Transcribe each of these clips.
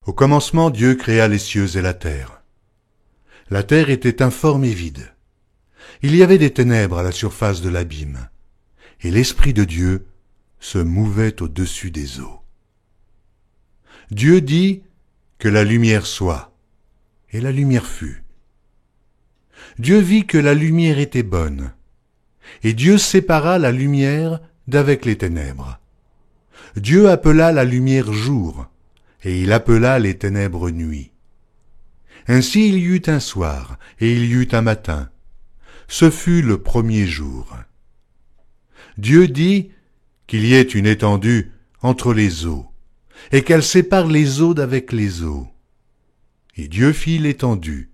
Au commencement, Dieu créa les cieux et la terre. La terre était informe et vide. Il y avait des ténèbres à la surface de l'abîme, et l'Esprit de Dieu se mouvait au-dessus des eaux. Dieu dit que la lumière soit, et la lumière fut. Dieu vit que la lumière était bonne, et Dieu sépara la lumière d'avec les ténèbres. Dieu appela la lumière jour, et il appela les ténèbres nuit. Ainsi il y eut un soir, et il y eut un matin. Ce fut le premier jour. Dieu dit qu'il y ait une étendue entre les eaux, et qu'elle sépare les eaux d'avec les eaux. Et Dieu fit l'étendue,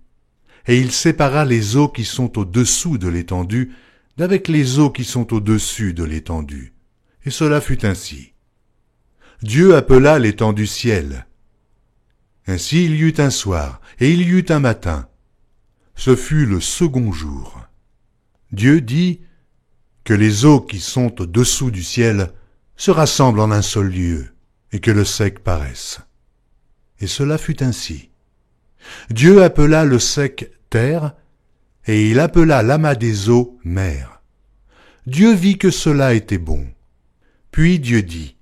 et il sépara les eaux qui sont au-dessous de l'étendue d'avec les eaux qui sont au-dessus de l'étendue. Et cela fut ainsi. Dieu appela l'étendue ciel. Ainsi il y eut un soir, et il y eut un matin. Ce fut le second jour. Dieu dit que les eaux qui sont au-dessous du ciel se rassemblent en un seul lieu, et que le sec paraisse. Et cela fut ainsi. Dieu appela le sec terre, et il appela l'amas des eaux mer. Dieu vit que cela était bon. Puis Dieu dit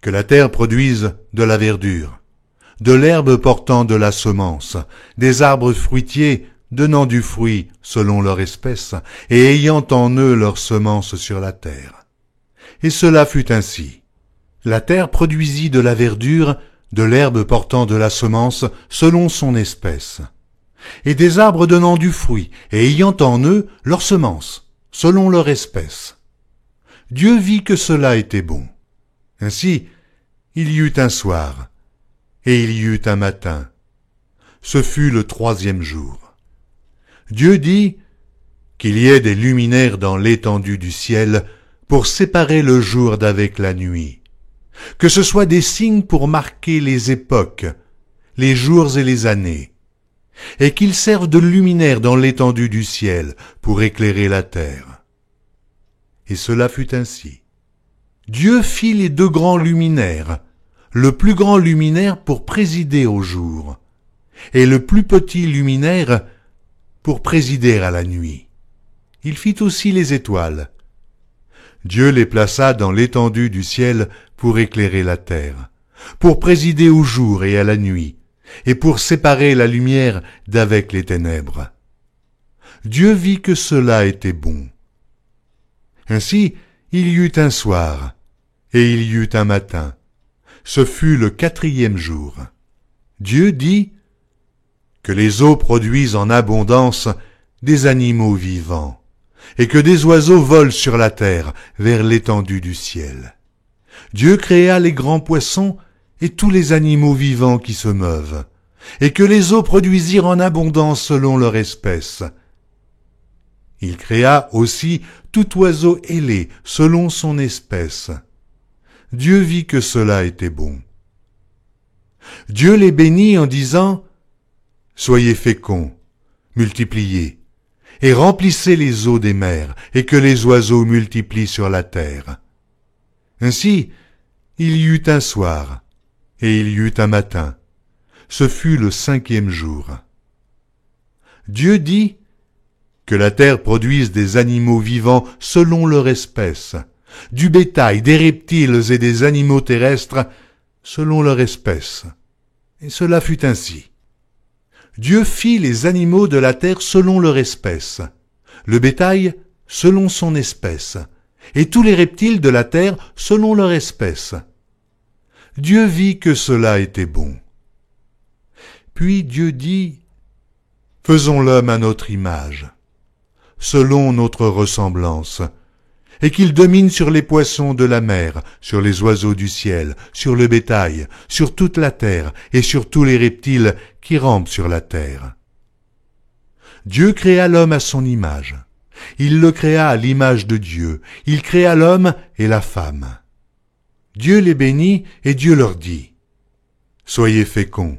que la terre produise de la verdure, de l'herbe portant de la semence, des arbres fruitiers donnant du fruit selon leur espèce, et ayant en eux leur semence sur la terre. Et cela fut ainsi. La terre produisit de la verdure, de l'herbe portant de la semence selon son espèce, et des arbres donnant du fruit, et ayant en eux leur semence, selon leur espèce. Dieu vit que cela était bon. Ainsi, il y eut un soir, et il y eut un matin. Ce fut le troisième jour. Dieu dit qu'il y ait des luminaires dans l'étendue du ciel pour séparer le jour d'avec la nuit, que ce soit des signes pour marquer les époques, les jours et les années, et qu'ils servent de luminaires dans l'étendue du ciel pour éclairer la terre. Et cela fut ainsi. Dieu fit les deux grands luminaires, le plus grand luminaire pour présider au jour, et le plus petit luminaire pour présider à la nuit. Il fit aussi les étoiles. Dieu les plaça dans l'étendue du ciel pour éclairer la terre, pour présider au jour et à la nuit, et pour séparer la lumière d'avec les ténèbres. Dieu vit que cela était bon. Ainsi, il y eut un soir, et il y eut un matin. Ce fut le quatrième jour. Dieu dit que les eaux produisent en abondance des animaux vivants, et que des oiseaux volent sur la terre vers l'étendue du ciel. Dieu créa les grands poissons et tous les animaux vivants qui se meuvent, et que les eaux produisirent en abondance selon leur espèce. Il créa aussi tout oiseau ailé selon son espèce. Dieu vit que cela était bon. Dieu les bénit en disant « Soyez féconds, multipliez, et remplissez les eaux des mers, et que les oiseaux multiplient sur la terre. » Ainsi, il y eut un soir, et il y eut un matin. Ce fut le cinquième jour. Dieu dit que la terre produise des animaux vivants selon leur espèce, du bétail, des reptiles et des animaux terrestres selon leur espèce. Et cela fut ainsi. Dieu fit les animaux de la terre selon leur espèce, le bétail selon son espèce, et tous les reptiles de la terre selon leur espèce. Dieu vit que cela était bon. Puis Dieu dit, « Faisons l'homme à notre image, selon notre ressemblance, et qu'il domine sur les poissons de la mer, sur les oiseaux du ciel, sur le bétail, sur toute la terre, et sur tous les reptiles qui rampent sur la terre. » Dieu créa l'homme à son image. Il le créa à l'image de Dieu. Il créa l'homme et la femme. Dieu les bénit et Dieu leur dit, « Soyez féconds,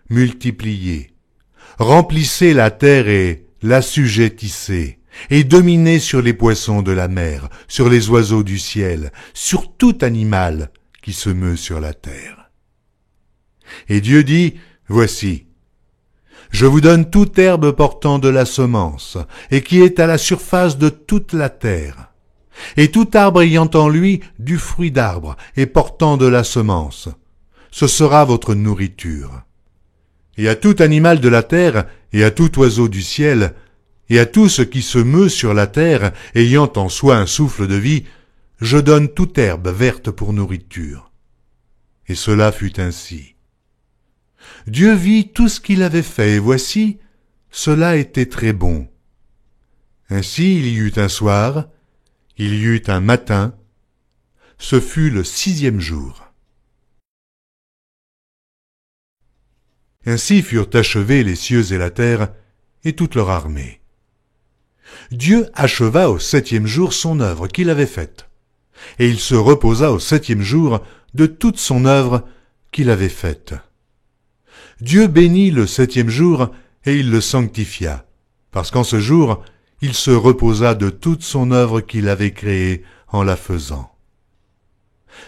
multipliez, remplissez la terre et l'assujettissez, et dominez sur les poissons de la mer, sur les oiseaux du ciel, sur tout animal qui se meut sur la terre. » Et Dieu dit, voici, je vous donne toute herbe portant de la semence, et qui est à la surface de toute la terre, et tout arbre ayant en lui du fruit d'arbre, et portant de la semence. Ce sera votre nourriture. Et à tout animal de la terre, et à tout oiseau du ciel, et à tout ce qui se meut sur la terre, ayant en soi un souffle de vie, je donne toute herbe verte pour nourriture. Et cela fut ainsi. Dieu vit tout ce qu'il avait fait, et voici, cela était très bon. Ainsi il y eut un soir, il y eut un matin, ce fut le 6e jour. Ainsi furent achevés les cieux et la terre, et toute leur armée. Dieu acheva au 7e jour son œuvre qu'il avait faite, et il se reposa au 7e jour de toute son œuvre qu'il avait faite. Dieu bénit le 7e jour, et il le sanctifia, parce qu'en ce jour, il se reposa de toute son œuvre qu'il avait créée en la faisant.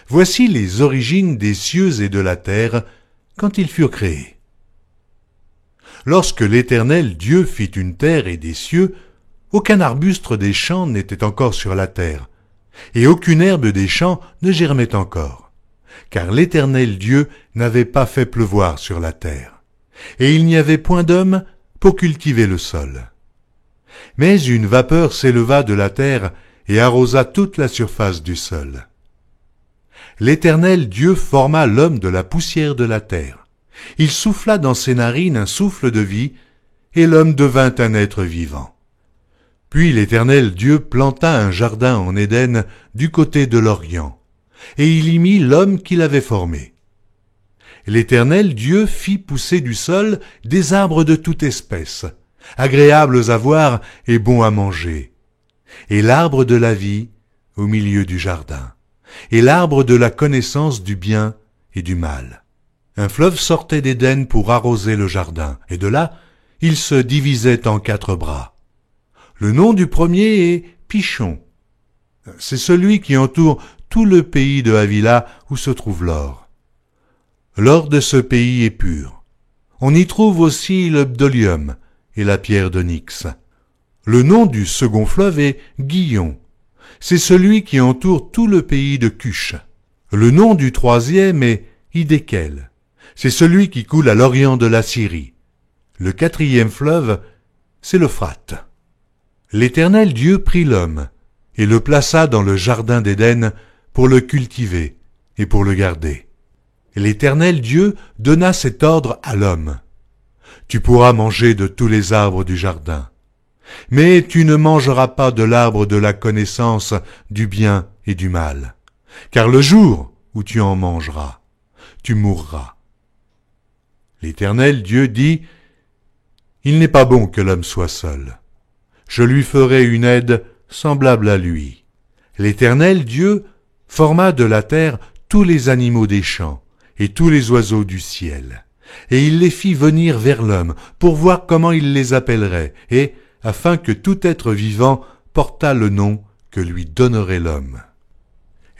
Voici les origines des cieux et de la terre quand ils furent créés. Lorsque l'Éternel Dieu fit une terre et des cieux, aucun arbuste des champs n'était encore sur la terre, et aucune herbe des champs ne germait encore, car l'Éternel Dieu n'avait pas fait pleuvoir sur la terre, et il n'y avait point d'homme pour cultiver le sol. Mais une vapeur s'éleva de la terre et arrosa toute la surface du sol. L'Éternel Dieu forma l'homme de la poussière de la terre. Il souffla dans ses narines un souffle de vie, et l'homme devint un être vivant. Puis l'Éternel Dieu planta un jardin en Éden du côté de l'Orient, et il y mit l'homme qu'il avait formé. L'Éternel Dieu fit pousser du sol des arbres de toute espèce, agréables à voir et bons à manger, et l'arbre de la vie au milieu du jardin, et l'arbre de la connaissance du bien et du mal. Un fleuve sortait d'Éden pour arroser le jardin, et de là, il se divisait en 4 bras. Le nom du premier est Pichon. C'est celui qui entoure tout le pays de Havila où se trouve l'or. L'or de ce pays est pur. On y trouve aussi le bdolium et la pierre d'onyx. Le nom du second fleuve est Gihon. C'est celui qui entoure tout le pays de Cush. Le nom du troisième est Hidékel. C'est celui qui coule à l'orient de la Syrie. Le 4e fleuve, c'est l'Euphrate. L'Éternel Dieu prit l'homme et le plaça dans le jardin d'Éden pour le cultiver et pour le garder. L'Éternel Dieu donna cet ordre à l'homme. Tu pourras manger de tous les arbres du jardin, mais tu ne mangeras pas de l'arbre de la connaissance du bien et du mal, car le jour où tu en mangeras, tu mourras. L'Éternel Dieu dit, « Il n'est pas bon que l'homme soit seul. Je lui ferai une aide semblable à lui. » L'Éternel Dieu forma de la terre tous les animaux des champs et tous les oiseaux du ciel, et il les fit venir vers l'homme pour voir comment il les appellerait, et afin que tout être vivant portât le nom que lui donnerait l'homme.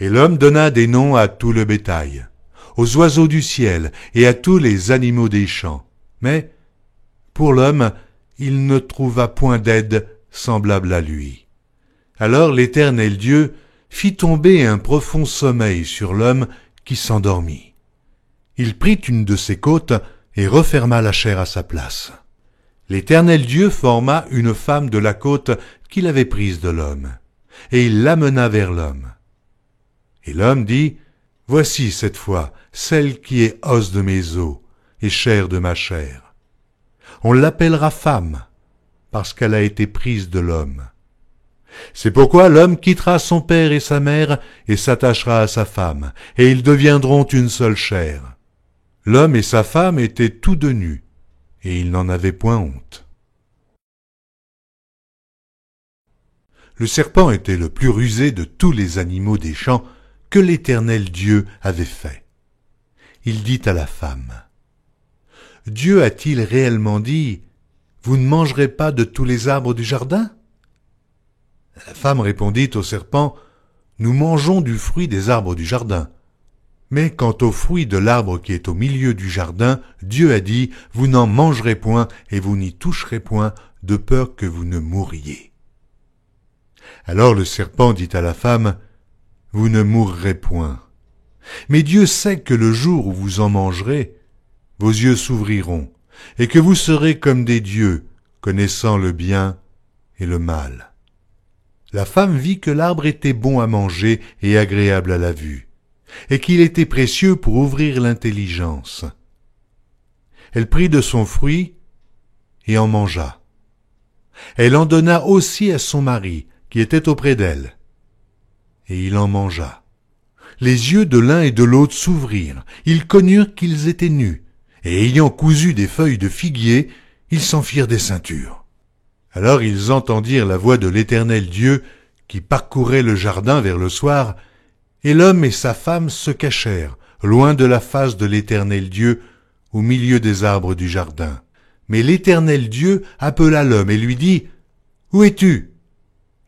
Et l'homme donna des noms à tout le bétail, aux oiseaux du ciel et à tous les animaux des champs. Mais, pour l'homme, il ne trouva point d'aide semblable à lui. Alors l'Éternel Dieu fit tomber un profond sommeil sur l'homme qui s'endormit. Il prit une de ses côtes et referma la chair à sa place. L'Éternel Dieu forma une femme de la côte qu'il avait prise de l'homme, et il l'amena vers l'homme. Et l'homme dit, « Voici cette fois celle qui est os de mes os et chair de ma chair. On l'appellera femme, parce qu'elle a été prise de l'homme. C'est pourquoi l'homme quittera son père et sa mère et s'attachera à sa femme, et ils deviendront une seule chair. » L'homme et sa femme étaient tous deux nus, et ils n'en avaient point honte. Le serpent était le plus rusé de tous les animaux des champs que l'Éternel Dieu avait fait. Il dit à la femme, « Dieu a-t-il réellement dit, « Vous ne mangerez pas de tous les arbres du jardin ?» La femme répondit au serpent, « Nous mangeons du fruit des arbres du jardin, Mais quant au fruit de l'arbre qui est au milieu du jardin, Dieu a dit, vous n'en mangerez point et vous n'y toucherez point, de peur que vous ne mouriez. Alors le serpent dit à la femme, vous ne mourrez point. Mais Dieu sait que le jour où vous en mangerez, vos yeux s'ouvriront, et que vous serez comme des dieux, connaissant le bien et le mal. La femme vit que l'arbre était bon à manger et agréable à la vue, et qu'il était précieux pour ouvrir l'intelligence. Elle prit de son fruit et en mangea. Elle en donna aussi à son mari, qui était auprès d'elle, et il en mangea. Les yeux de l'un et de l'autre s'ouvrirent, ils connurent qu'ils étaient nus, et ayant cousu des feuilles de figuier, ils s'en firent des ceintures. Alors ils entendirent la voix de l'Éternel Dieu qui parcourait le jardin vers le soir, et l'homme et sa femme se cachèrent, loin de la face de l'Éternel Dieu, au milieu des arbres du jardin. Mais l'Éternel Dieu appela l'homme et lui dit, « Où es-tu »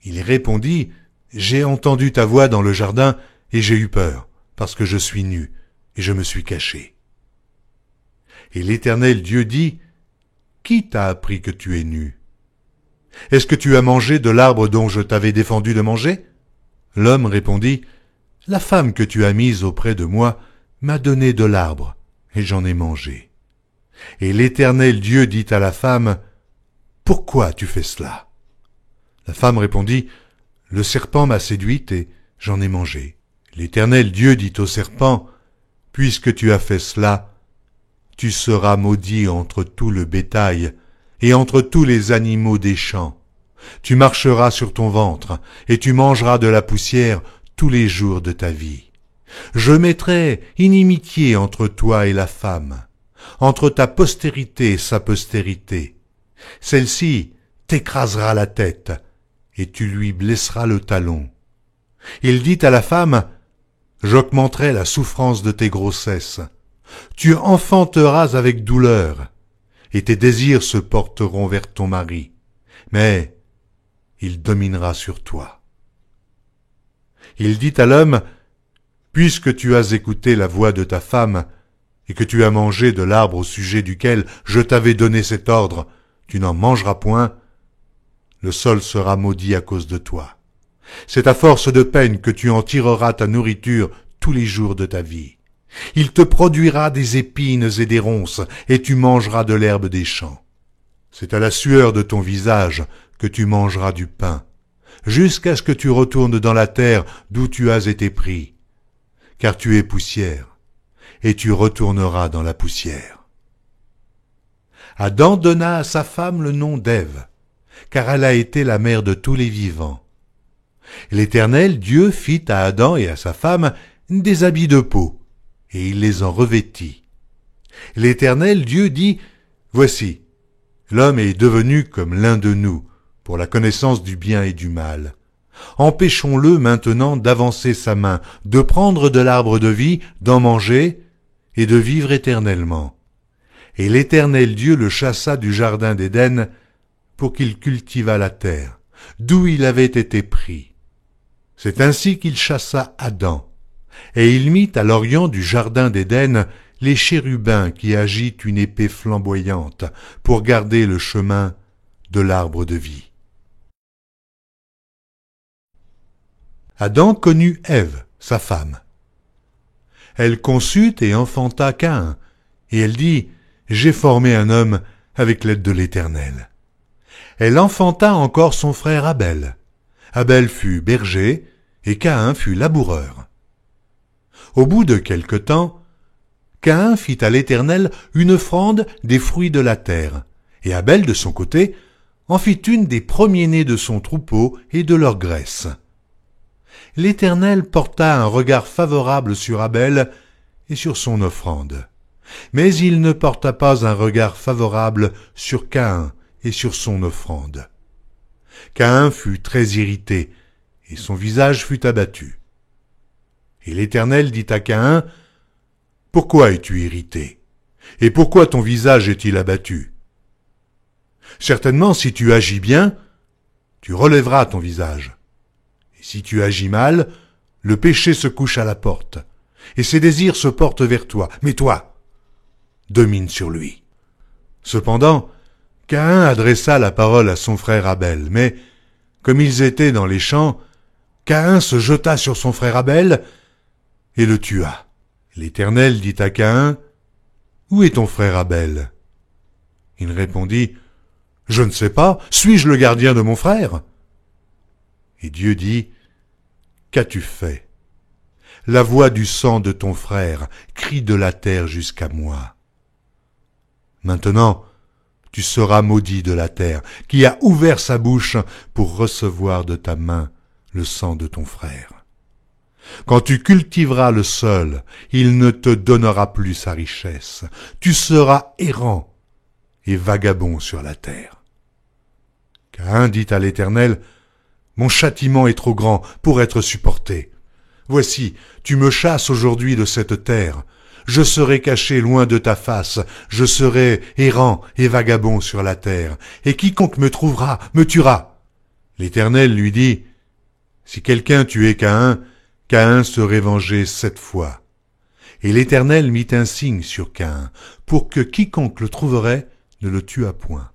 Il répondit, « J'ai entendu ta voix dans le jardin, et j'ai eu peur, parce que je suis nu, et je me suis caché. » Et l'Éternel Dieu dit, « Qui t'a appris que tu es nu ? Est-ce que tu as mangé de l'arbre dont je t'avais défendu de manger ?» L'homme répondit, « La femme que tu as mise auprès de moi m'a donné de l'arbre, et j'en ai mangé. » Et l'Éternel Dieu dit à la femme, « Pourquoi as-tu fait cela ?» La femme répondit, « Le serpent m'a séduite et j'en ai mangé. » L'Éternel Dieu dit au serpent, « Puisque tu as fait cela, tu seras maudit entre tout le bétail et entre tous les animaux des champs. Tu marcheras sur ton ventre et tu mangeras de la poussière tous les jours de ta vie. Je mettrai inimitié entre toi et la femme, entre ta postérité et sa postérité. Celle-ci t'écrasera la tête et tu lui blesseras le talon. Il dit à la femme, « J'augmenterai la souffrance de tes grossesses. Tu enfanteras avec douleur, et tes désirs se porteront vers ton mari, mais il dominera sur toi. » Il dit à l'homme, « Puisque tu as écouté la voix de ta femme, et que tu as mangé de l'arbre au sujet duquel je t'avais donné cet ordre, tu n'en mangeras point, le sol sera maudit à cause de toi. C'est à force de peine que tu en tireras ta nourriture tous les jours de ta vie. Il te produira des épines et des ronces, et tu mangeras de l'herbe des champs. C'est à la sueur de ton visage que tu mangeras du pain, jusqu'à ce que tu retournes dans la terre d'où tu as été pris, car tu es poussière, et tu retourneras dans la poussière. » Adam donna à sa femme le nom d'Ève, car elle a été la mère de tous les vivants. L'Éternel Dieu fit à Adam et à sa femme des habits de peau, et il les en revêtit. L'Éternel Dieu dit, « Voici, l'homme est devenu comme l'un de nous, pour la connaissance du bien et du mal. Empêchons-le maintenant d'avancer sa main, de prendre de l'arbre de vie, d'en manger, et de vivre éternellement. » Et l'Éternel Dieu le chassa du jardin d'Éden, pour qu'il cultivât la terre, d'où il avait été pris. C'est ainsi qu'il chassa Adam, et il mit à l'orient du jardin d'Éden les chérubins qui agitent une épée flamboyante pour garder le chemin de l'arbre de vie. Adam connut Ève, sa femme. Elle conçut et enfanta Caïn, et elle dit, « J'ai formé un homme avec l'aide de l'Éternel. » Elle enfanta encore son frère Abel. Abel fut berger, et Caïn fut laboureur. Au bout de quelque temps, Caïn fit à l'Éternel une offrande des fruits de la terre, et Abel, de son côté, en fit une des premiers-nés de son troupeau et de leur graisse. L'Éternel porta un regard favorable sur Abel et sur son offrande, mais il ne porta pas un regard favorable sur Caïn et sur son offrande. Caïn fut très irrité, et son visage fut abattu. Et l'Éternel dit à Caïn, « Pourquoi es-tu irrité? Et pourquoi ton visage est-il abattu? Certainement, si tu agis bien, tu relèveras ton visage. Et si tu agis mal, le péché se couche à la porte, et ses désirs se portent vers toi, mais toi, domine sur lui. » Cependant, Caïn adressa la parole à son frère Abel, mais, comme ils étaient dans les champs, Caïn se jeta sur son frère Abel et le tua. L'Éternel dit à Caïn, « Où est ton frère Abel ?» Il répondit, « Je ne sais pas, suis-je le gardien de mon frère ?» Et Dieu dit, « Qu'as-tu fait ? La voix du sang de ton frère crie de la terre jusqu'à moi. Maintenant, tu seras maudit de la terre, qui a ouvert sa bouche pour recevoir de ta main le sang de ton frère. Quand tu cultiveras le sol, il ne te donnera plus sa richesse. Tu seras errant et vagabond sur la terre. » Caïn dit à l'Éternel, « Mon châtiment est trop grand pour être supporté. Voici, tu me chasses aujourd'hui de cette terre. Je serai caché loin de ta face, je serai errant et vagabond sur la terre, et quiconque me trouvera me tuera. » L'Éternel lui dit, « Si quelqu'un tuait Caïn, Caïn serait vengé 7 fois. » Et l'Éternel mit un signe sur Caïn, pour que quiconque le trouverait ne le tuât point.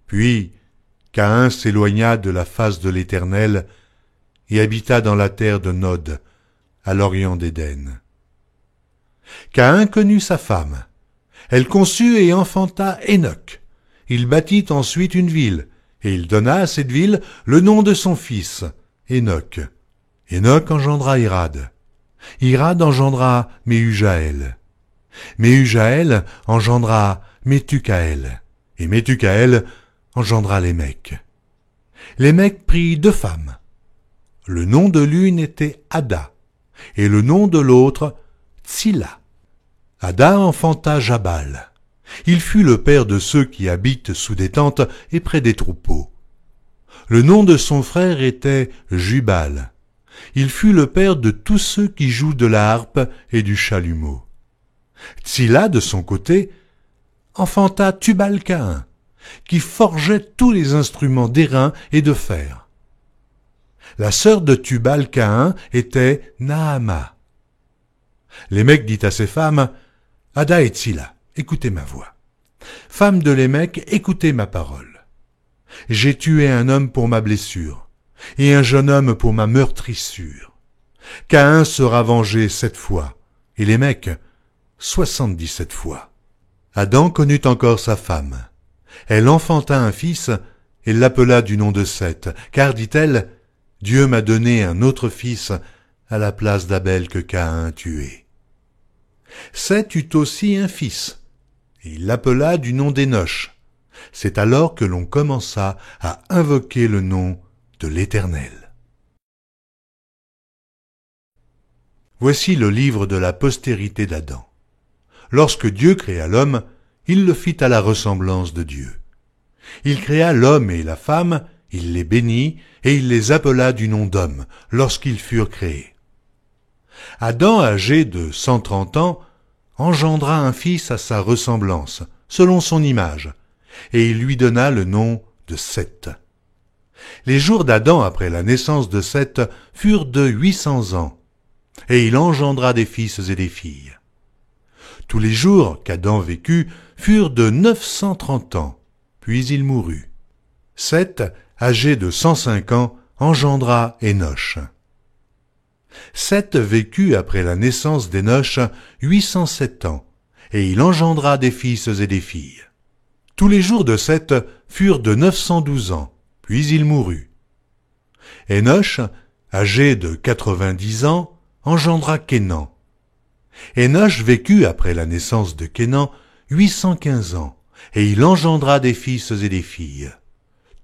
Puis Caïn s'éloigna de la face de l'Éternel et habita dans la terre de Nod, à l'orient d'Éden. Caïn connut sa femme. Elle conçut et enfanta Hénoc. Il bâtit ensuite une ville, et il donna à cette ville le nom de son fils, Hénoc. Hénoc engendra Irad. Irad engendra Méhujaël. Méhujaël engendra Métucaël. Et Métucaël engendra Lémec. Lémec prit 2 femmes. Le nom de l'une était Ada, et le nom de l'autre Tsilla. Ada enfanta Jabal. Il fut le père de ceux qui habitent sous des tentes et près des troupeaux. Le nom de son frère était Jubal. Il fut le père de tous ceux qui jouent de la harpe et du chalumeau. Tsilla, de son côté, enfanta Tubal-Caïn, qui forgeait tous les instruments d'airain et de fer. La sœur de Tubal-Caïn était Naama. Lémec dit à ses femmes, « Ada et Tsilla, écoutez ma voix. Femmes de Lémec, écoutez ma parole. J'ai tué un homme pour ma blessure, et un jeune homme pour ma meurtrissure. Caïn sera vengé 7 fois, et Lémec 77 fois. » Adam connut encore sa femme. Elle enfanta un fils, et l'appela du nom de Seth, car, dit-elle, « Dieu m'a donné un autre fils à la place d'Abel que Caïn a tué. » Seth eut aussi un fils, et il l'appela du nom d'Énoch. C'est alors que l'on commença à invoquer le nom de l'Éternel. Voici le livre de la postérité d'Adam. Lorsque Dieu créa l'homme, il le fit à la ressemblance de Dieu. Il créa l'homme et la femme, il les bénit, et il les appela du nom d'homme, lorsqu'ils furent créés. Adam, âgé de 130 ans, engendra un fils à sa ressemblance, selon son image, et il lui donna le nom de Seth. Les jours d'Adam après la naissance de Seth furent de 800 ans, et il engendra des fils et des filles. Tous les jours qu'Adam vécut furent de 930 ans, puis il mourut. Seth, âgé de 105 ans, engendra Énoch. Seth vécut après la naissance d'Énoch 807 ans, et il engendra des fils et des filles. Tous les jours de Seth furent de 912 ans, puis il mourut. Énoch, âgé de 90 ans, engendra Kénan. Énoch vécut après la naissance de Kénan 815 ans, et il engendra des fils et des filles.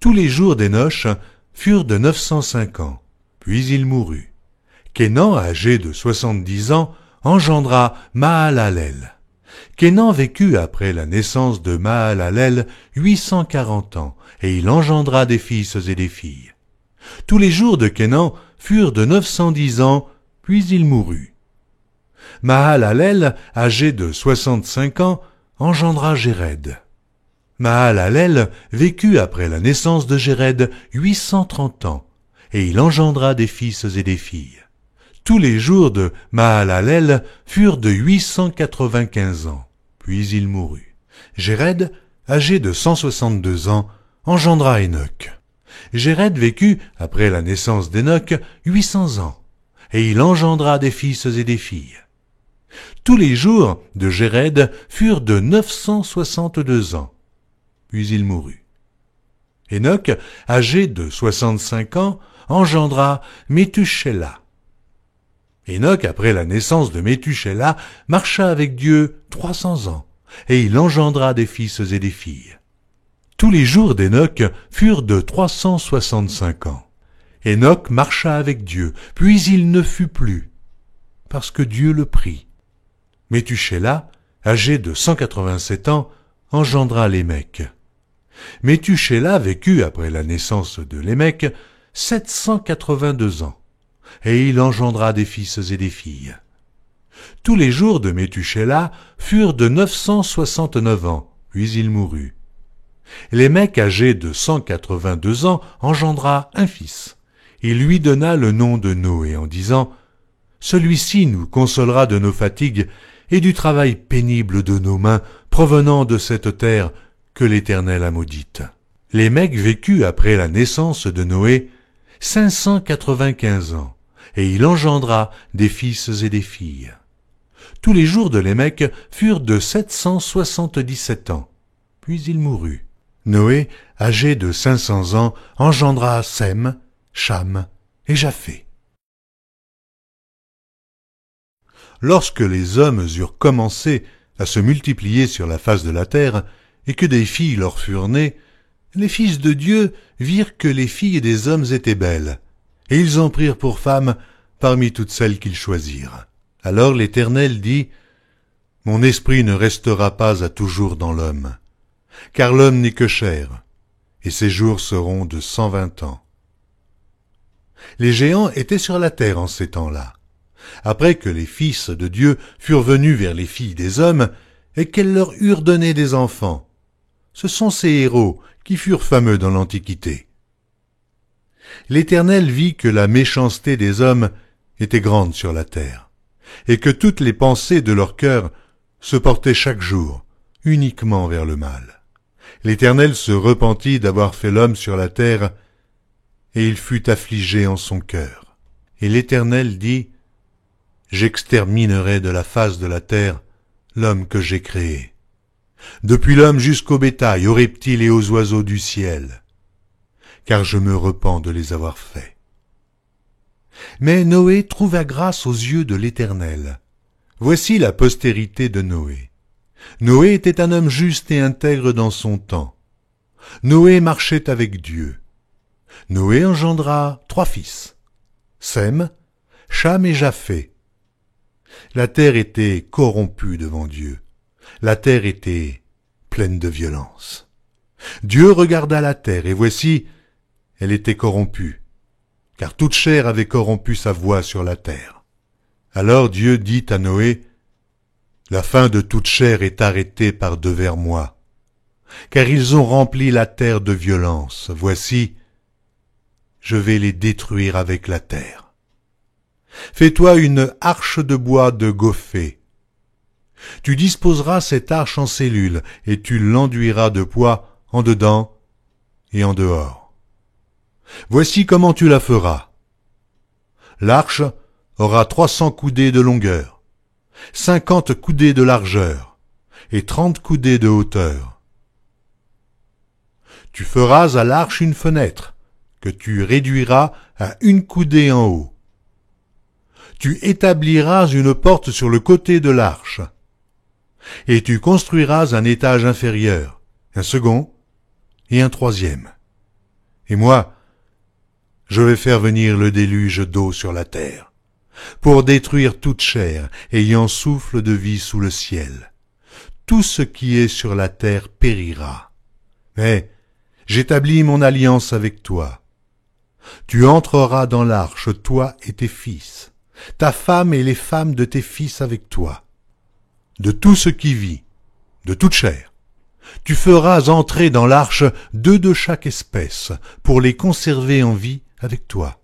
Tous les jours d'Énoch furent de 905 ans, puis il mourut. Kénan, âgé de 70 ans, engendra Mahalalel. Kénan vécut après la naissance de Mahalalel 840 ans, et il engendra des fils et des filles. Tous les jours de Kénan furent de 910 ans, puis il mourut. Mahalalel, âgé de 65 ans, engendra Jéred. Mahalalel vécut après la naissance de Jéred 830 ans, et il engendra des fils et des filles. Tous les jours de Mahalalel furent de 895 ans, puis il mourut. Jéred, âgé de 162 ans, engendra Hénoch. Jéred vécut, après la naissance d'Hénoch, 800 ans, et il engendra des fils et des filles. Tous les jours de Jéred furent de 962 ans, puis il mourut. Hénoch, âgé de 65 ans, engendra Méthusélah. Hénoch, après la naissance de Méthusélah, marcha avec Dieu 300 ans, et il engendra des fils et des filles. Tous les jours d'Hénoch furent de 365 ans. Hénoch marcha avec Dieu, puis il ne fut plus, parce que Dieu le prit. Méthusélah, âgé de 187 ans, engendra Lémec. Méthusélah vécut, après la naissance de Lémec, 782 ans, et il engendra des fils et des filles. Tous les jours de Méthusélah furent de 969 ans, puis il mourut. Lémec, âgé de 182 ans, engendra un fils. Il lui donna le nom de Noé en disant « Celui-ci nous consolera de nos fatigues et du travail pénible de nos mains provenant de cette terre que l'Éternel a maudite. » Lémec vécut après la naissance de Noé 595 ans, et il engendra des fils et des filles. Tous les jours de Lémec furent de 777 ans, puis il mourut. Noé, âgé de 500 ans, engendra Sem, Cham et Japheth. Lorsque les hommes eurent commencé à se multiplier sur la face de la terre, et que des filles leur furent nées, les fils de Dieu virent que les filles des hommes étaient belles, et ils en prirent pour femmes parmi toutes celles qu'ils choisirent. Alors l'Éternel dit, « Mon esprit ne restera pas à toujours dans l'homme, car l'homme n'est que chair, et ses jours seront de 120 ans. » Les géants étaient sur la terre en ces temps-là, après que les fils de Dieu furent venus vers les filles des hommes, et qu'elles leur eurent donné des enfants. Ce sont ces héros qui furent fameux dans l'Antiquité. L'Éternel vit que la méchanceté des hommes était grande sur la terre, et que toutes les pensées de leur cœur se portaient chaque jour uniquement vers le mal. L'Éternel se repentit d'avoir fait l'homme sur la terre, et il fut affligé en son cœur. Et l'Éternel dit, « J'exterminerai de la face de la terre l'homme que j'ai créé, depuis l'homme jusqu'au bétail, aux reptiles et aux oiseaux du ciel, car je me repens de les avoir faits. » Mais Noé trouva grâce aux yeux de l'Éternel. Voici la postérité de Noé. Noé était un homme juste et intègre dans son temps. Noé marchait avec Dieu. Noé engendra 3 fils, Sem, Cham et Japheth. La terre était corrompue devant Dieu. La terre était pleine de violence. Dieu regarda la terre, et voici, elle était corrompue, car toute chair avait corrompu sa voie sur la terre. Alors Dieu dit à Noé, « La fin de toute chair est arrêtée par devers moi, car ils ont rempli la terre de violence. Voici, je vais les détruire avec la terre. Fais-toi une arche de bois de gophée. Tu disposeras cette arche en cellules, et tu l'enduiras de poids en dedans et en dehors. Voici comment tu la feras. L'arche aura 300 coudées de longueur, 50 coudées de largeur et 30 coudées de hauteur. Tu feras à l'arche une fenêtre, que tu réduiras à 1 coudée en haut. Tu établiras une porte sur le côté de l'arche, et tu construiras un étage inférieur, un second et un 3e. Et moi, je vais faire venir le déluge d'eau sur la terre, pour détruire toute chair ayant souffle de vie sous le ciel. Tout ce qui est sur la terre périra. Mais j'établis mon alliance avec toi. Tu entreras dans l'arche, toi et tes fils, ta femme et les femmes de tes fils avec toi. De tout ce qui vit, de toute chair, tu feras entrer dans l'arche 2 de chaque espèce, pour les conserver en vie avec toi.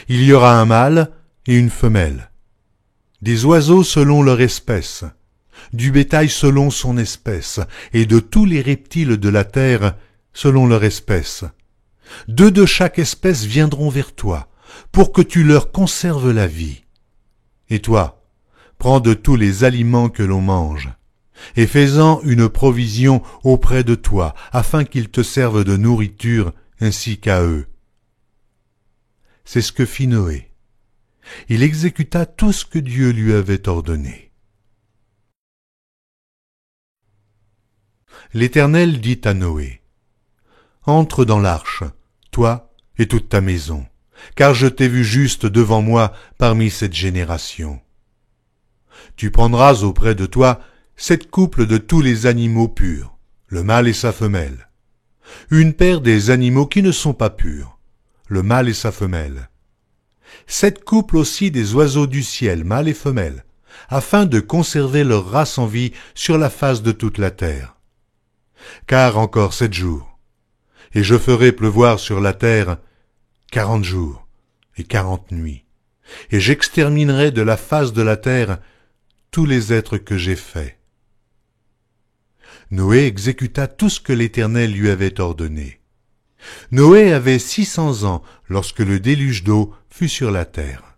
Il y aura un mâle et une femelle, des oiseaux selon leur espèce, du bétail selon son espèce, et de tous les reptiles de la terre selon leur espèce. 2 de chaque espèce viendront vers toi, pour que tu leur conserves la vie. Et toi, prends de tous les aliments que l'on mange, et fais-en une provision auprès de toi, afin qu'ils te servent de nourriture ainsi qu'à eux. C'est ce que fit Noé. Il exécuta tout ce que Dieu lui avait ordonné. L'Éternel dit à Noé, « Entre dans l'arche, toi et toute ta maison, car je t'ai vu juste devant moi parmi cette génération. Tu prendras auprès de toi 7 couples de tous les animaux purs, le mâle et sa femelle, une paire des animaux qui ne sont pas purs, le mâle et sa femelle, 7 couples aussi des oiseaux du ciel, mâle et femelle, afin de conserver leur race en vie sur la face de toute la terre. Car encore 7 jours, et je ferai pleuvoir sur la terre 40 jours et 40 nuits, et j'exterminerai de la face de la terre tous les êtres que j'ai faits. » Noé exécuta tout ce que l'Éternel lui avait ordonné. Noé avait 600 ans lorsque le déluge d'eau fut sur la terre.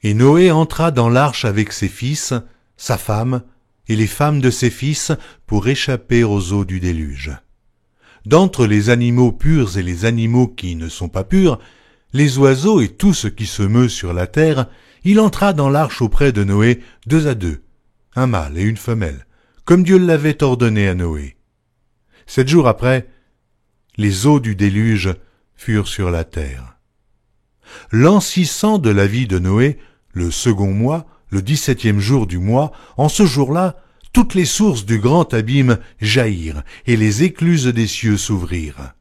Et Noé entra dans l'arche avec ses fils, sa femme et les femmes de ses fils pour échapper aux eaux du déluge. D'entre les animaux purs et les animaux qui ne sont pas purs, les oiseaux et tout ce qui se meut sur la terre, il entra dans l'arche auprès de Noé 2 à 2, un mâle et une femelle, comme Dieu l'avait ordonné à Noé. 7 jours après, les eaux du déluge furent sur la terre. L'an 600 de la vie de Noé, le second mois, le 17e jour du mois, en ce jour-là, toutes les sources du grand abîme jaillirent, et les écluses des cieux s'ouvrirent.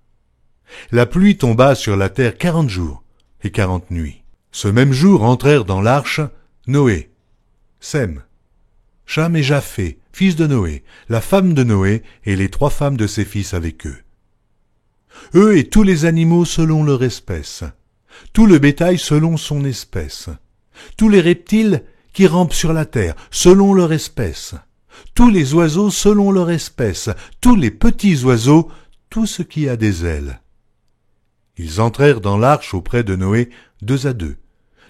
La pluie tomba sur la terre 40 jours et 40 nuits. Ce même jour entrèrent dans l'arche Noé, Sem, Cham et Japheth, fils de Noé, la femme de Noé et les 3 femmes de ses fils avec eux. Eux et tous les animaux selon leur espèce, tout le bétail selon son espèce, tous les reptiles qui rampent sur la terre selon leur espèce, tous les oiseaux selon leur espèce, tous les petits oiseaux, tout ce qui a des ailes. Ils entrèrent dans l'arche auprès de Noé 2 à 2,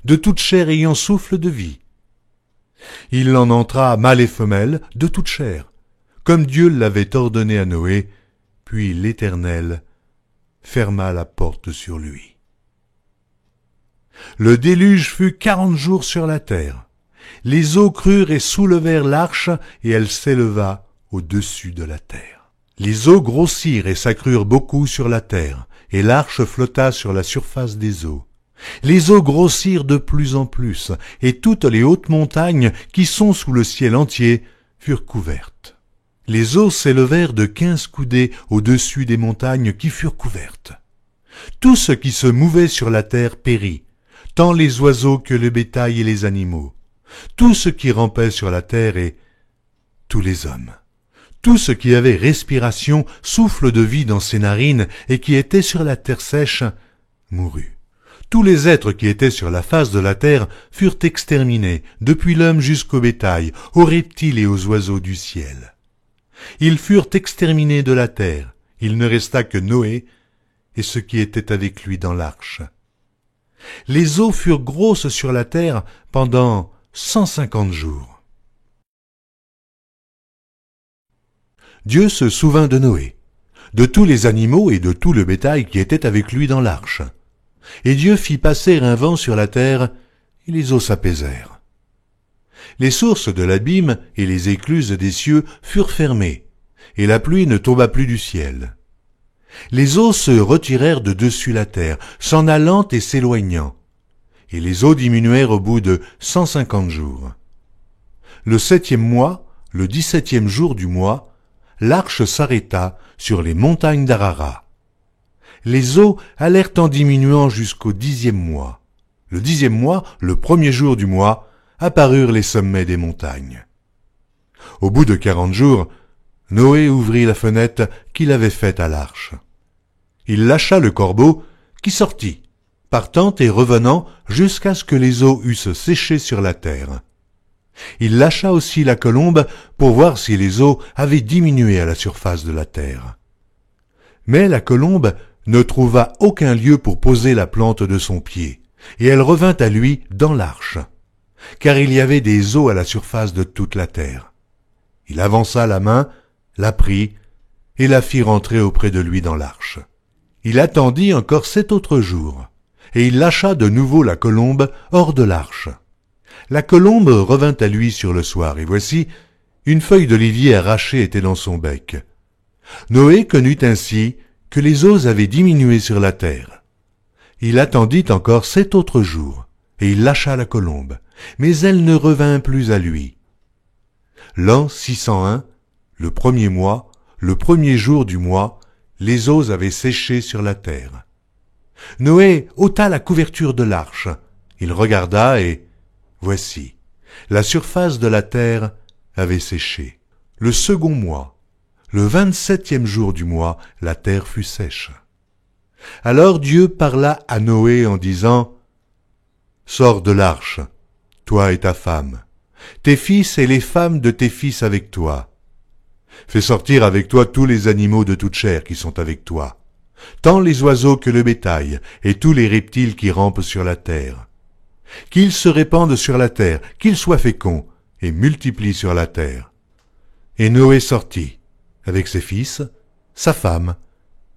de toute chair ayant souffle de vie. Il en entra mâle et femelle de toute chair, comme Dieu l'avait ordonné à Noé, puis l'Éternel ferma la porte sur lui. Le déluge fut 40 jours sur la terre. Les eaux crurent et soulevèrent l'arche, et elle s'éleva au-dessus de la terre. Les eaux grossirent et s'accrurent beaucoup sur la terre, et l'arche flotta sur la surface des eaux. Les eaux grossirent de plus en plus, et toutes les hautes montagnes qui sont sous le ciel entier furent couvertes. Les eaux s'élevèrent de 15 coudées au-dessus des montagnes qui furent couvertes. Tout ce qui se mouvait sur la terre périt, tant les oiseaux que le bétail et les animaux, tout ce qui rampait sur la terre et tous les hommes. Tout ce qui avait respiration, souffle de vie dans ses narines et qui était sur la terre sèche, mourut. Tous les êtres qui étaient sur la face de la terre furent exterminés, depuis l'homme jusqu'au bétail, aux reptiles et aux oiseaux du ciel. Ils furent exterminés de la terre, il ne resta que Noé et ceux qui étaient avec lui dans l'arche. Les eaux furent grosses sur la terre pendant 150 jours. Dieu se souvint de Noé, de tous les animaux et de tout le bétail qui était avec lui dans l'arche. Et Dieu fit passer un vent sur la terre, et les eaux s'apaisèrent. Les sources de l'abîme et les écluses des cieux furent fermées, et la pluie ne tomba plus du ciel. Les eaux se retirèrent de dessus la terre, s'en allant et s'éloignant, et les eaux diminuèrent au bout de 150 jours. Le 7e mois, le 17e jour du mois, l'arche s'arrêta sur les montagnes d'Ararat. Les eaux allèrent en diminuant jusqu'au 10e mois. Le 10e mois, le 1er jour du mois, apparurent les sommets des montagnes. Au bout de 40 jours, Noé ouvrit la fenêtre qu'il avait faite à l'arche. Il lâcha le corbeau qui sortit, partant et revenant jusqu'à ce que les eaux eussent séché sur la terre. Il lâcha aussi la colombe pour voir si les eaux avaient diminué à la surface de la terre. Mais la colombe ne trouva aucun lieu pour poser la plante de son pied, et elle revint à lui dans l'arche, car il y avait des eaux à la surface de toute la terre. Il avança la main, la prit, et la fit rentrer auprès de lui dans l'arche. Il attendit encore 7 autres jours, et il lâcha de nouveau la colombe hors de l'arche. La colombe revint à lui sur le soir, et voici, une feuille d'olivier arrachée était dans son bec. Noé connut ainsi que les eaux avaient diminué sur la terre. Il attendit encore 7 autres jours, et il lâcha la colombe, mais elle ne revint plus à lui. L'an 601, le premier mois, le premier jour du mois, les eaux avaient séché sur la terre. Noé ôta la couverture de l'arche. Il regarda et, voici, la surface de la terre avait séché. Le second mois, le 27e jour du mois, la terre fut sèche. Alors Dieu parla à Noé en disant, « Sors de l'arche, toi et ta femme, tes fils et les femmes de tes fils avec toi. Fais sortir avec toi tous les animaux de toute chair qui sont avec toi, tant les oiseaux que le bétail, et tous les reptiles qui rampent sur la terre. Qu'ils se répandent sur la terre, qu'ils soient féconds, et multiplient sur la terre. » Et Noé sortit, avec ses fils, sa femme,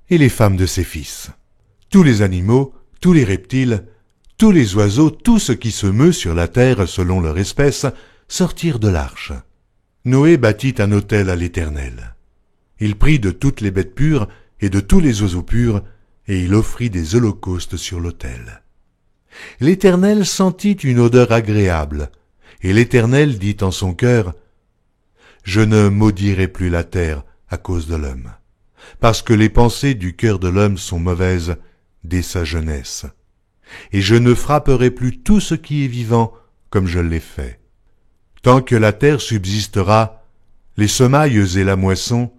et les femmes de ses fils. Tous les animaux, tous les reptiles, tous les oiseaux, tout ce qui se meut sur la terre selon leur espèce, sortirent de l'arche. Noé bâtit un autel à l'Éternel. Il prit de toutes les bêtes pures et de tous les oiseaux purs, et il offrit des holocaustes sur l'autel. L'Éternel sentit une odeur agréable, et l'Éternel dit en son cœur, « Je ne maudirai plus la terre à cause de l'homme, parce que les pensées du cœur de l'homme sont mauvaises dès sa jeunesse, et je ne frapperai plus tout ce qui est vivant comme je l'ai fait. Tant que la terre subsistera, les semailles et la moisson,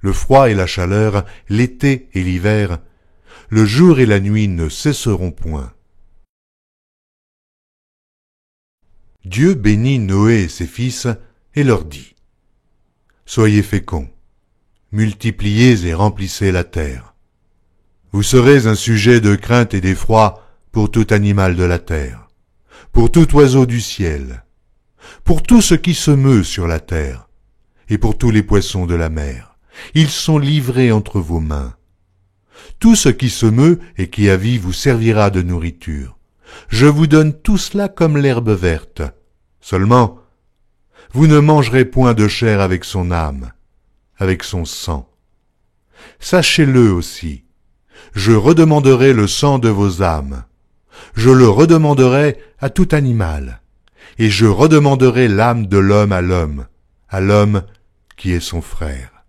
le froid et la chaleur, l'été et l'hiver, le jour et la nuit ne cesseront point. » Dieu bénit Noé et ses fils et leur dit, « Soyez féconds, multipliez et remplissez la terre. Vous serez un sujet de crainte et d'effroi pour tout animal de la terre, pour tout oiseau du ciel, pour tout ce qui se meut sur la terre, et pour tous les poissons de la mer. Ils sont livrés entre vos mains. Tout ce qui se meut et qui a vie vous servira de nourriture. Je vous donne tout cela comme l'herbe verte. Seulement, vous ne mangerez point de chair avec son âme, avec son sang. Sachez-le aussi, je redemanderai le sang de vos âmes. Je le redemanderai à tout animal, et je redemanderai l'âme de l'homme à l'homme qui est son frère.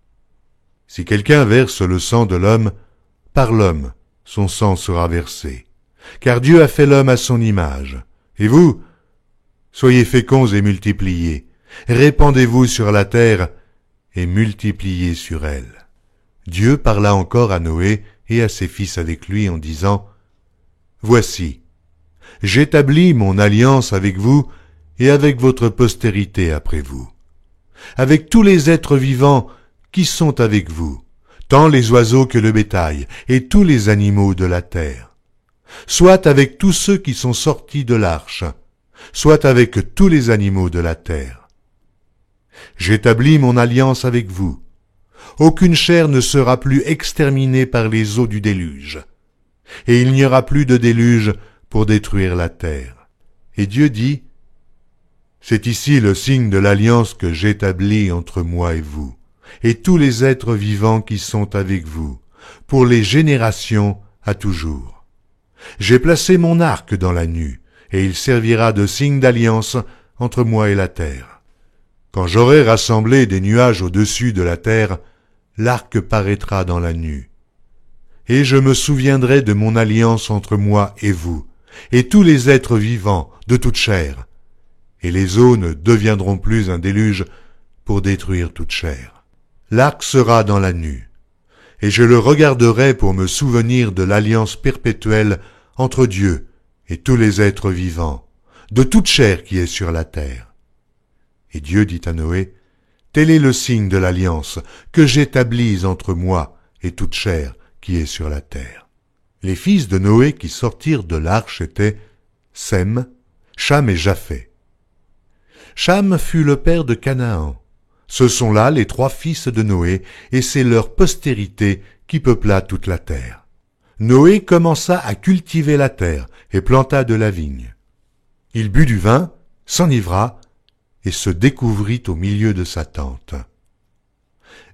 Si quelqu'un verse le sang de l'homme, par l'homme son sang sera versé, car Dieu a fait l'homme à son image. Et vous, soyez féconds et multipliez, répandez-vous sur la terre et multipliez sur elle. » Dieu parla encore à Noé et à ses fils avec lui en disant, « Voici, j'établis mon alliance avec vous et avec votre postérité après vous, avec tous les êtres vivants qui sont avec vous, tant les oiseaux que le bétail et tous les animaux de la terre, soit avec tous ceux qui sont sortis de l'arche, soit avec tous les animaux de la terre. J'établis mon alliance avec vous. Aucune chair ne sera plus exterminée par les eaux du déluge, et il n'y aura plus de déluge pour détruire la terre. » Et Dieu dit, « C'est ici le signe de l'alliance que j'établis entre moi et vous, et tous les êtres vivants qui sont avec vous, pour les générations à toujours. J'ai placé mon arc dans la nue, et il servira de signe d'alliance entre moi et la terre. Quand j'aurai rassemblé des nuages au-dessus de la terre, l'arc paraîtra dans la nue. Et je me souviendrai de mon alliance entre moi et vous, et tous les êtres vivants de toute chair, et les eaux ne deviendront plus un déluge pour détruire toute chair. L'arc sera dans la nue, et je le regarderai pour me souvenir de l'alliance perpétuelle entre Dieu et tous les êtres vivants, de toute chair qui est sur la terre. Et Dieu dit à Noé, tel est le signe de l'alliance que j'établis entre moi et toute chair qui est sur la terre. Les fils de Noé qui sortirent de l'arche étaient Sem, Cham et Japheth. Cham fut le père de Canaan. Ce sont là les 3 fils de Noé, et c'est leur postérité qui peupla toute la terre. Noé commença à cultiver la terre et planta de la vigne. Il but du vin, s'enivra, et se découvrit au milieu de sa tente.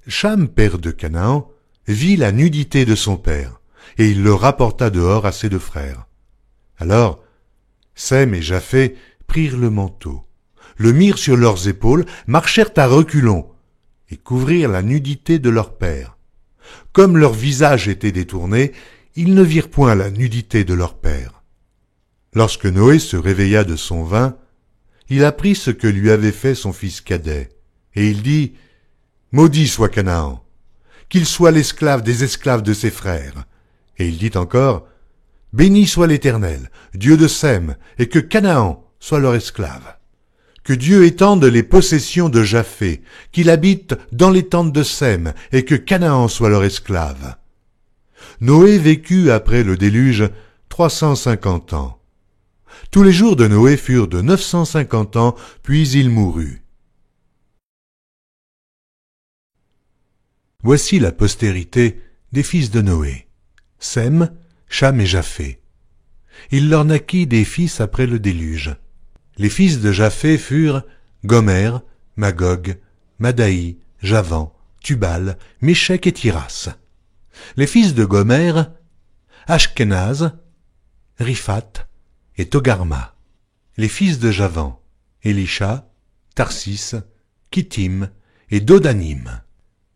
Cham, père de Canaan, vit la nudité de son père, et il le rapporta dehors à ses 2 frères. Alors, Sem et Japheth prirent le manteau, le mirent sur leurs épaules, marchèrent à reculons, et couvrirent la nudité de leur père. Comme leur visage était détourné, ils ne virent point la nudité de leur père. Lorsque Noé se réveilla de son vin, il apprit ce que lui avait fait son fils cadet, et il dit, « Maudit soit Canaan, qu'il soit l'esclave des esclaves de ses frères. » Et il dit encore, « Béni soit l'Éternel, Dieu de Sem, et que Canaan soit leur esclave. Que Dieu étende les possessions de Japheth, qu'il habite dans les tentes de Sem, et que Canaan soit leur esclave. » Noé vécut après le déluge 350 ans. Tous les jours de Noé furent de 950 ans, puis il mourut. Voici la postérité des fils de Noé, Sem, Cham et Japheth. Il leur naquit des fils après le déluge. Les fils de Japheth furent Gomer, Magog, Madaï, Javan, Tubal, Méchec et Tiras. Les fils de Gomer, Ashkenaz, Riphath et Togarma. Les fils de Javan, Elisha, Tarsis, Kittim et Dodanim.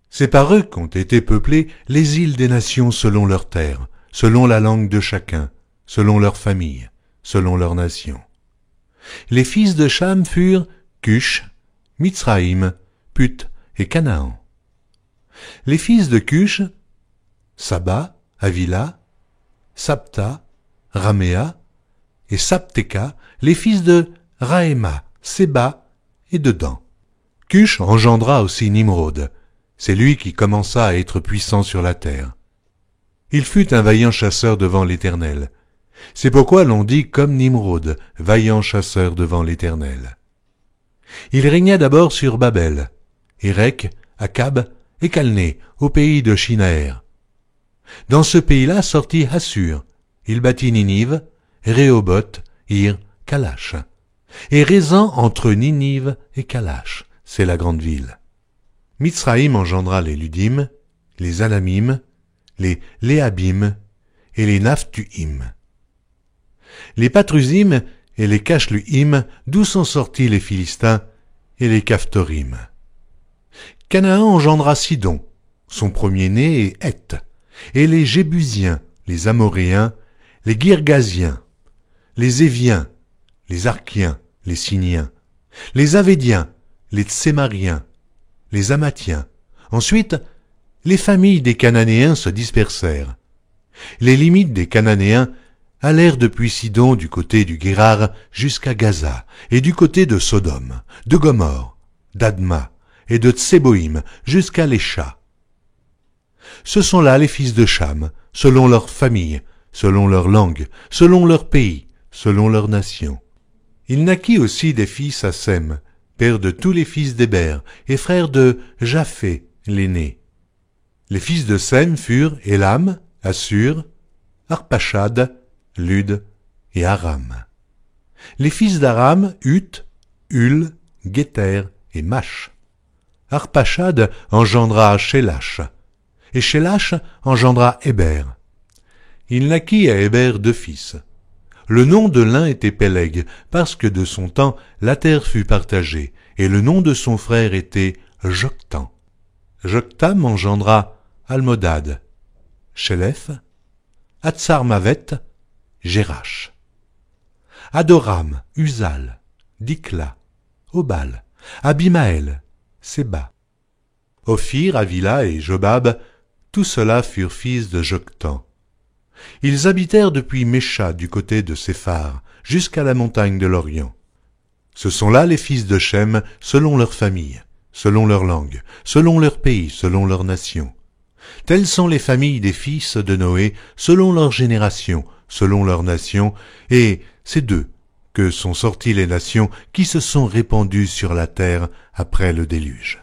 C'est par eux qu'ont été peuplées les îles des nations selon leurs terres, selon la langue de chacun, selon leur famille, selon leur nation. Les fils de Cham furent Cush, Mitzraïm, Put et Canaan. Les fils de Cush, Saba, Havila, Sabta, Raméa et Sabteka, les fils de Raéma, Séba et de Dan. Cush engendra aussi Nimrod. C'est lui qui commença à être puissant sur la terre. Il fut un vaillant chasseur devant l'Éternel. C'est pourquoi l'on dit comme Nimrod, vaillant chasseur devant l'Éternel. Il régna d'abord sur Babel, Érec, Akab et Calné, au pays de Shinaër. Dans ce pays-là sortit Assur. Il bâtit Ninive, Rehoboth, Ir, Kalash. Et Rézan entre Ninive et Kalash, c'est la grande ville. Mitzraïm engendra les Ludim, les Anamim, les Léabim et les Naphtuim. Les Patrusim et les Cashluim, d'où sont sortis les Philistins, et les Caphtorim. Canaan engendra Sidon, son premier-né est Heth, et les Jébusiens, les Amoréens, les Girgasiens, les Éviens, les Arkiens, les Siniens, les Avédiens, les Tsémariens, les Amathiens. Ensuite, les familles des Cananéens se dispersèrent. Les limites des Cananéens allèrent depuis Sidon du côté du Guérar jusqu'à Gaza, et du côté de Sodome, de Gomorre, d'Adma et de Tséboïm jusqu'à Lécha. Ce sont là les fils de Cham, selon leur famille, selon leur langue, selon leur pays, selon leur nation. Il naquit aussi des fils à Sem, père de tous les fils d'Héber, et frère de Japheth, l'aîné. Les fils de Sem furent Élam, Assur, Arpachad, Lud et Aram. Les fils d'Aram, Huth, Hul, Guéter et Mash. Arpachad engendra Shélach, et Shélach engendra Héber. Il naquit à Héber 2 fils. Le nom de l'un était Péleg, parce que de son temps la terre fut partagée, et le nom de son frère était Joktan. Joktam engendra Almodad, Shélef, Hatsarmavet, Jérach. Adoram, Uzal, Dikla, Obal, Abimaël, Séba. Ophir, Havila et Jobab, tous ceux-là furent fils de Joktan. Ils habitèrent depuis Mécha du côté de Séphar, jusqu'à la montagne de l'Orient. Ce sont là les fils de Shem, selon leur famille, selon leur langue, selon leur pays, selon leur nation. Telles sont les familles des fils de Noé, selon leur génération, selon leur nation, et c'est d'eux que sont sorties les nations qui se sont répandues sur la terre après le déluge.